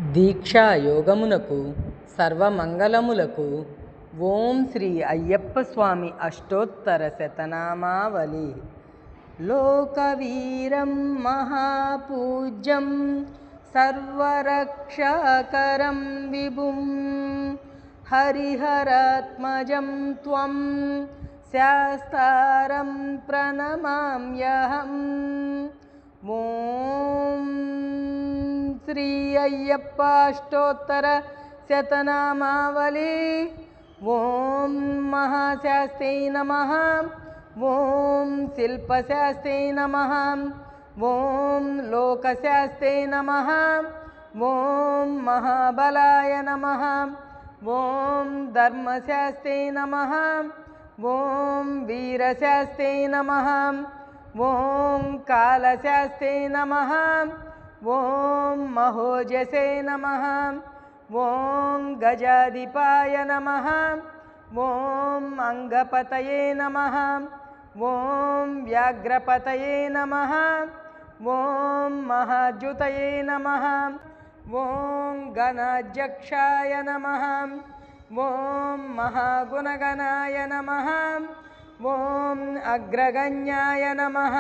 దీక్షా యోగమునకు సర్వమంగళములకు ఓం శ్రీ అయ్యప్ప స్వామి అష్టోత్తర శతనామావళి. లోకవీరం మహాపూజ్యం సర్వరక్షాకరం విభుం హరిహరాత్మజం త్వం శాస్తారం ప్రణమామ్యహం. ఓం శ్రీ అయ్యప్ప అష్టోత్తర శతనామావళి. ఓం మహాశాస్త్రే నమః. ఓం శిల్పశాస్త్రే నమః. ఓం లోకశాస్త్రే నమః. ఓం మహాబలాయ నమః. ఓం ధర్మశాస్త్రే నమః. ఓం వీరశాస్త్రే నమః. ఓం కాలశాస్త్రే నమః. ఓం మహోజసే నమః. ఓం గజాధిపాయ నమః. ఓం అంగపతయే నమః. ఓం వ్యాఘ్రపతయే నమః. ఓం మహాద్యుతయే నమః. ఓం గణాధ్యక్షాయ నమః. ఓం మహాగుణగణాయ నమః. ఓం అగ్రగణ్యాయ నమః.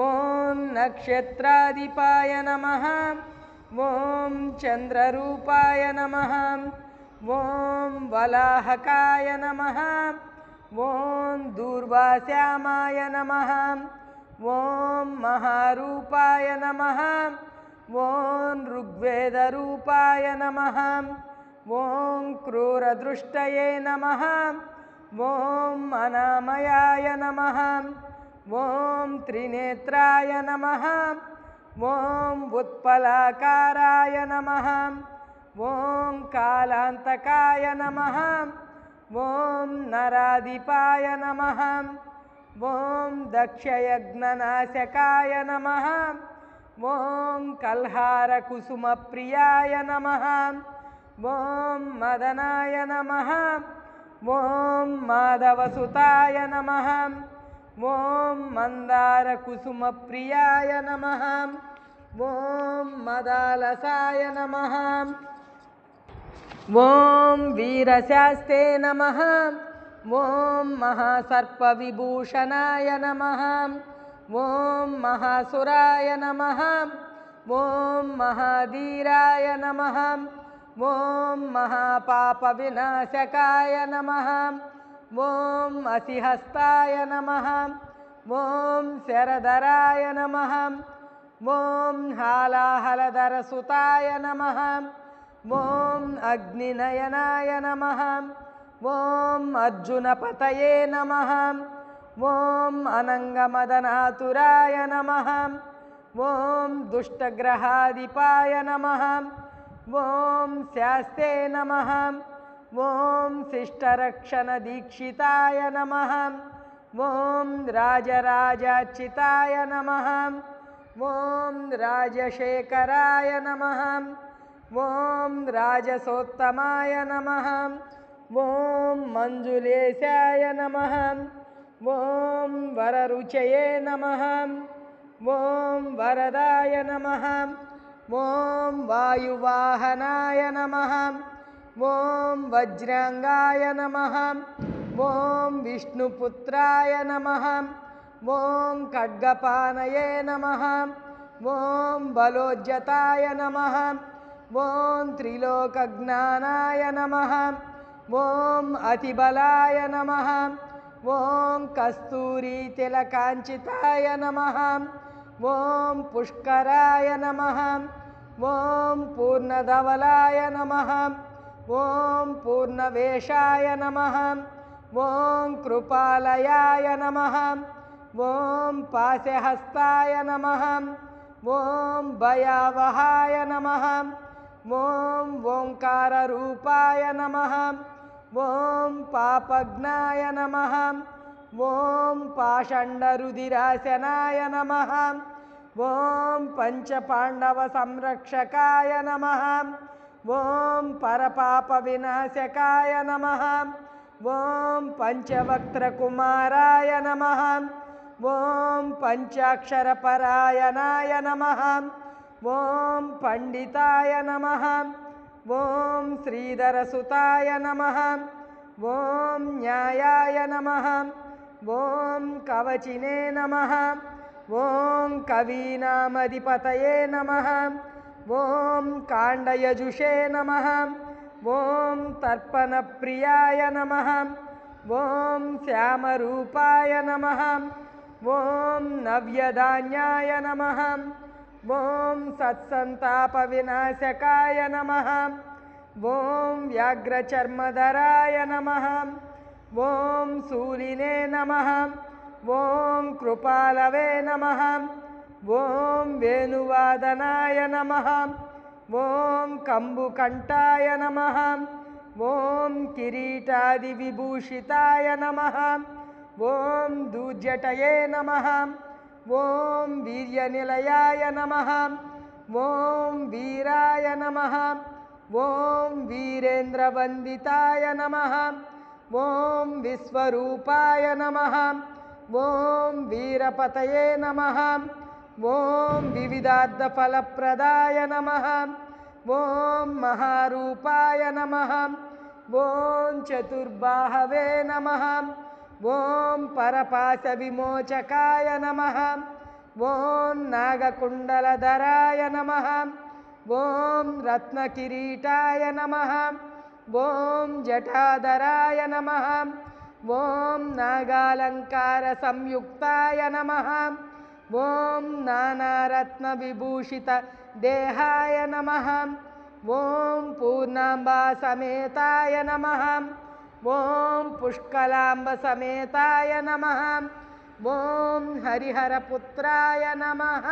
ఓం నక్షత్రాధిపాయ నమః. ఓం చంద్రరూపాయ నమః. ఓం వలాహకాయ నమః. ఓం దూర్వాశ్యామాయ నమః. ఓం మహారూపాయ నమః. ఓం ఋగ్వేదరూపాయ నమః. ఓం క్రూరదృష్టయే నమః. ఓం అనామయాయ నమః. ఓం త్రినేత్రాయ నమః. ఓం ఉత్పలాకారాయ నమః. ఓం కాలాంతకాయ నమః. ఓం నరాధిపాయ నమః. ఓం దక్షయజ్ఞనాశకాయ నమః. ఓం కల్హారకుసుమప్రియాయ నమః. ఓం మదనాయ నమః. ఓం మాధవసుతాయ నమః. ఓం మందారకుసుమప్రియాయ నమః. ఓం మదాలసాయ నమః. ఓం వీరశాస్త్రే నమః. ఓం మహాసర్పవిభూషణాయ నమః. ఓం మహాసురాయ నమః. ఓం మహాధీరాయ నమః. ఓం మహాపాపవినాశకాయ నమః. ఓం అసిహస్తాయ నమః. ఓం శరధరాయ నమః. ఓం హాలాహలధరసుతాయ నమః. ఓం అగ్నినయనాయ నమః. ఓం అర్జునపతయే నమః. ఓం అనంగమదనాతురాయ నమః. ఓం దుష్టగ్రహాధిపాయ నమః. ఓం శాస్తే నమః. ఓం శిష్టరక్షణదీక్షితాయ నమః. ఓం రాజరాజార్చితాయ నమః. ఓం రాజశేఖరాయ నమః. ఓం రాజసోత్తమాయ నమః. ఓం మంజులేశాయ నమః. ఓం వరరుచయే నమః. ఓం వరదాయ నమః. ఓం వాయువాహనాయ నమః. ఓం వజ్రాంగాయ నమః. ఓం విష్ణుపుత్రాయ నమః. ఓం ఖడ్గపానయే నమః. ఓం బలోజ్జతాయ నమః. ఓం త్రిలోకజ్ఞానాయ నమః. ఓం అతిబలాయ నమః. ఓం కస్తూరీతిలకాంచితాయ నమః. ఓం పుష్కరాయ నమః. ఓం పూర్ణధవలాయ నమః. ఓం పూర్ణవేషాయ నమః. ఓం కృపాలయాయ నమః. ఓం పాశహస్తాయ నమః. ఓం భయావహాయ నమః. ఓం ఓంకారరూపాయ నమః. ఓం పాపజ్ఞాయ నమః. ఓం పాషండరుధిరాశనాయ నమః. ఓం పంచపాండవ సంరక్షకాయ నమః. ఓం పరపాప వినాశకాయ నమః. ఓం పంచవక్త్రకుమారాయ నమః. ఓం పంచాక్షరపరాయణాయ నమః. ఓం పండితాయ నమః ఓం శ్రీధరసుతాయ నమః ఓం న్యాయాయ నమః ఓం కవచినే నమః ఓం కవీనామధిపతయే నమః ఓం కాండయజుషే నమః ఓం తర్పణప్రియాయ నమః ఓం శ్యామరూపాయ నమః ఓం నవ్యధాన్యాయ నమః ఓం సత్సంతాపవినాశకాయ నమః ఓం వ్యాఘ్రచర్మధరాయ నమః ఓం శూలినే నమః ఓం కృపాలవే నమః ఓం వేణువాదనాయ నమః ఓం కంబుకంఠాయ నమః ఓం కిరీటాదివిభూషితాయ నమః ఓం దూర్జటయే నమః ఓం వీర్యనిలయాయ నమః ఓం వీరాయ నమః ఓం వీరేంద్రవందితాయ నమః ఓం విశ్వరూపాయ నమః ఓం వీరపతయే నమః ఓం వివిధార్థఫలప్రదాయ నమః ఓం మహారూపాయ నమః ఓం చతుర్బాహవే నమః ఓం పరపాశ విమోచకాయ నమః ఓం నాగకుండలధరాయ నమః ఓం రత్నకిరీటాయ నమః ఓం జటాధరాయ నమః ఓం నాగాలంకార సంయుక్తాయ నమః ఓం నానారత్న విభూషిత దేహాయ నమః ఓం పూర్ణాంబా సమేతాయ నమః ఓం పుష్కలాంబ సమేతాయ నమః ఓం హరిహరపుత్రాయ నమః।